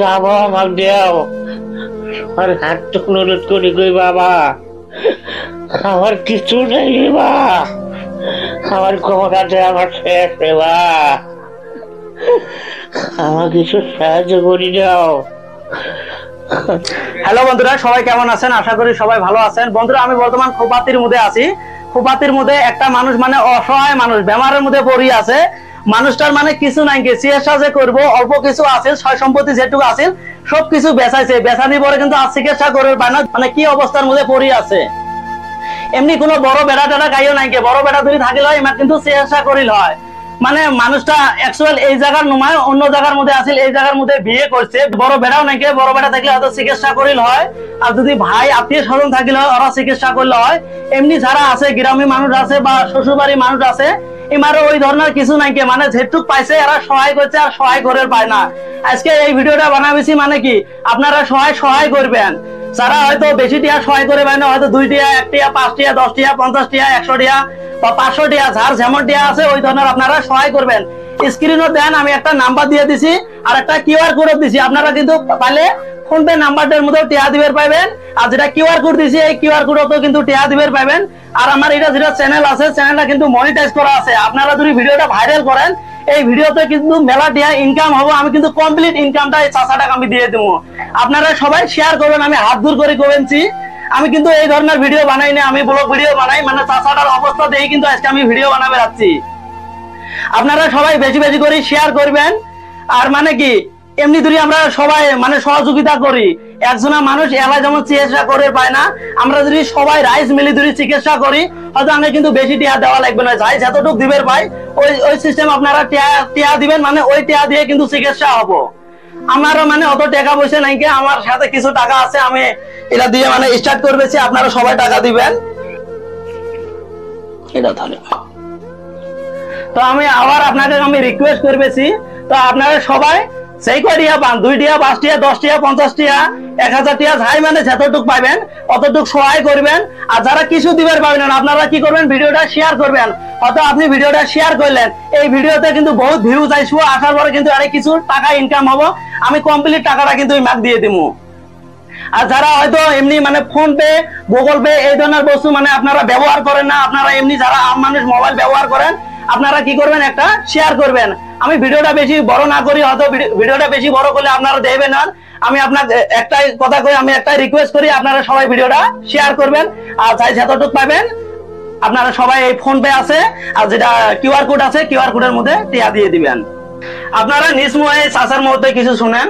যাবো আমাকে দেও আর হাতটুক অনুরোধ করি কই বাবা, আমার কিছু নেই বা, আমার ক্ষমতাতে আমার শেষ বা, আমার কিছু সাহায্য করি দাও। হ্যালো বন্ধুরা, সবাই কেমন আছেন? আশা করি সবাই ভালো আছেন। বন্ধুরা, আমি বর্তমান খোপাতির মধ্যে আছি। খোপাতির মধ্যে একটা মানুষ মানে অসহায় মানুষ বেমারের মধ্যে পড়ি আছে। মানুষটার মানে কিছু নাই, চিকিৎসা যে করবো অল্প কিছু আছে, সয় সম্পত্তি যেটুকু আছে সবকিছু বেচাইছে, বেচানি পরে কিন্তু আর চিকিৎসা করবে পায় না, মানে কি অবস্থার মধ্যে পড়ি আছে। এমনি কোনো বড় বেড়া টেড়া গাইও নাই, বড় বেড়া যদি থাকিল হয় এবার কিন্তু চিকিৎসা করিল হয়। মানে মানুষটা অ্যাকচুয়াল এই জায়গার নয়, অন্য জায়গার মধ্যে আছিল, এই জায়গার মধ্যে বিয়ে করছে। বড় বেড়াও নাকি, বড় বেড়া থাকলে হয়তো চিকিৎসা করিল হয়, আর যদি ভাই আত্মীয় স্বজন থাকিলে হয় ওরা চিকিৎসা করলে হয়। এমনি যারা আছে গ্রামী মানুষ আছে বা শ্বশুর বাড়ির মানুষ আছে, এমারও ওই ধরনের কিছু নাই, মানে যেটুক পাইছে এরা সহায় করছে আর সহায় করে পায় না। আজকে এই ভিডিওটা বানাবেছি মানে কি আপনারা সহায় করবেন। যারা হয়তো বেশি টিয়া সহায় করে পায় না, হয়তো 2 টিয়া 1 টিয়া 5 টিয়া 10 টিয়া 50 টিয়া 100 টিয়া বা 500 টিয়া, যার যেমন টিয়া আছে ওই ধরনের আপনারা সহায় করবেন। স্ক্রিনও দেন, আমি একটা নাম্বার দিয়ে দিছি আর একটা কিউআর কোড দিছি, আপনারা কিন্তু পাইলে ফোন পে নাম্বারটার মধ্যে টিয়া দিবের পাবেন। আর যেটা কিউআর কোড দিছি এই কিউআর কোডও কিন্তু টিয়া দিবের পাবেন। আর আমার এটা যেটা চ্যানেল আছে, চ্যানেলটা কিন্তু মনিটাইজ করা আছে। আপনারা যদি ভিডিওটা ভাইরাল করেন এই ভিডিওতে কিন্তু মেলা টিয়া ইনকাম হবে। আমি কিন্তু কমপ্লিট ইনকামটা এই 4 টাকা আমি দিয়ে দেবো। আপনারা সবাই শেয়ার করবেন, আমি হাত দূর করে কমেছি। আমি কিন্তু এই ধরনের ভিডিও বানাই না, আমি ব্লগ ভিডিও বানাই, মানে চাচাটার অবস্থা দেখে কিন্তু আজকে আমি ভিডিও বানাবে যাচ্ছি। আপনারা সবাই বেশি বেশি করে শেয়ার করবেন। আর মানে কি এমনি ধরে আমরা সবাই মানে সহযোগিতা করি, একজনা মানুষ এলা যেমন চিকিৎসা করে পায় না, আমরা যদি সবাই রাইস মিলি ধরে চিকিৎসা করি হয়তো আমরা কিন্তু বেশি টিয়া দেওয়া লাগবে না, যাই যতটুকু দিবের পাই ওই সিস্টেম আপনারা টিয়া দিবেন, মানে ওই টিয়া দিয়ে কিন্তু চিকিৎসা হবো। আমারও মানে অত টাকা পয়সা নাই, আমার সাথে কিছু টাকা আছে, আমি এটা দিয়ে মানে স্টার্ট করবেছি, আপনারা সবাই টাকা দিবেন। এটা তাহলে তো আমি আবার আপনাকে আমি রিকোয়েস্ট করবেছি, তো আপনারা সবাই সেই কয় টিয়া পান, 2 টিয়া 5 টিয়া 10 টিয়া 50 টিয়া 1000 টিয়া যাই মানে যতটুক পাবেন অতটুক সহায় করবেন। আর যারা কিছু দিবের পাবেন না আপনারা কি করবেন, ভিডিওটা শেয়ার করবেন। হয়তো আপনি ভিডিওটা শেয়ার করলেন, এই ভিডিওতে কিন্তু বহুত ভিউজ আইসবো, আসার পরে কিন্তু আরে কিছু টাকা ইনকাম হবো, আমি কমপ্লিট টাকাটা কিন্তু মাক দিয়ে দিব। আর যারা হয়তো এমনি মানে ফোন পে গুগল পে এই ধরনের বস্তু মানে আপনারা ব্যবহার করেন না, আপনারা এমনি যারা আম মানুষ মোবাইল ব্যবহার করেন আপনারা কি করবেন, একটা শেয়ার করবেন। আমি ভিডিওটা বেশি বড় না করি, হয়তো ভিডিওটা বেশি বড় করলে আপনারা দেখবেন না। আমি আপনাকে একটাই কথা কই, আমি একটাই রিকোয়েস্ট করি, আপনারা সবাই ভিডিওটা শেয়ার করবেন। আর যাই যতটুকু পাবেন আপনারা সবাই এই ফোন পে আছে আর যেটা কিউআর কোড আছে কিউআর কোডের মধ্যে টিয়া দিয়ে দিবেন। আপনারা নিজ মুখে চাচার মুহূর্তে কিছু শুনেন।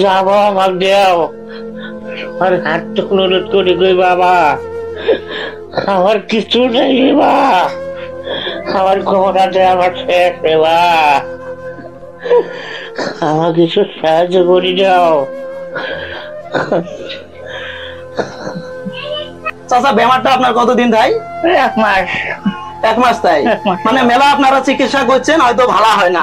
যাবো আমাকে দেও আর হাতটুক অনুরোধ করি কই বাবা, আমার কিছু নেই বা, আমার ক্ষমতাতে আমার শেষ বা, আমার কিছু সাহায্য করি দাও। চাচা বেমারটা আপনার কতদিন ভাই? 1 মাস। 1 মাস তাই? মানে মেলা আপনারা চিকিৎসা করছেন হয়তো ভালো হয় না,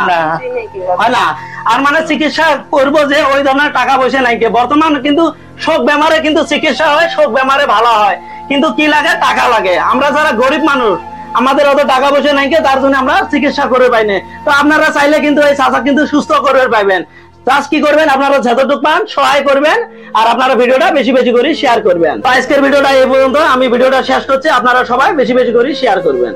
হয় না। আর মানে চিকিৎসা করবো যে ওই ধরনের টাকা পয়সা নাই, বর্তমান কিন্তু শোক বেমারে কিন্তু চিকিৎসা হয়, শোক বেমারে ভালো হয়, কিন্তু কি লাগে, টাকা লাগে। আমরা যারা গরিব মানুষ আমাদের অত টাকা পয়সা নাই, তার জন্য আমরা চিকিৎসা করে পাই না। তো আপনারা চাইলে কিন্তু এই চাচা কিন্তু সুস্থ করে পাইবেন। চাষ কি করবেন, আপনারা যতটুকু পান সহায় করবেন আর আপনারা ভিডিওটা বেশি বেশি করে শেয়ার করবেন। আজকের ভিডিওটা এই পর্যন্ত, আমি ভিডিওটা শেষ করছি, আপনারা সবাই বেশি বেশি করে শেয়ার করবেন।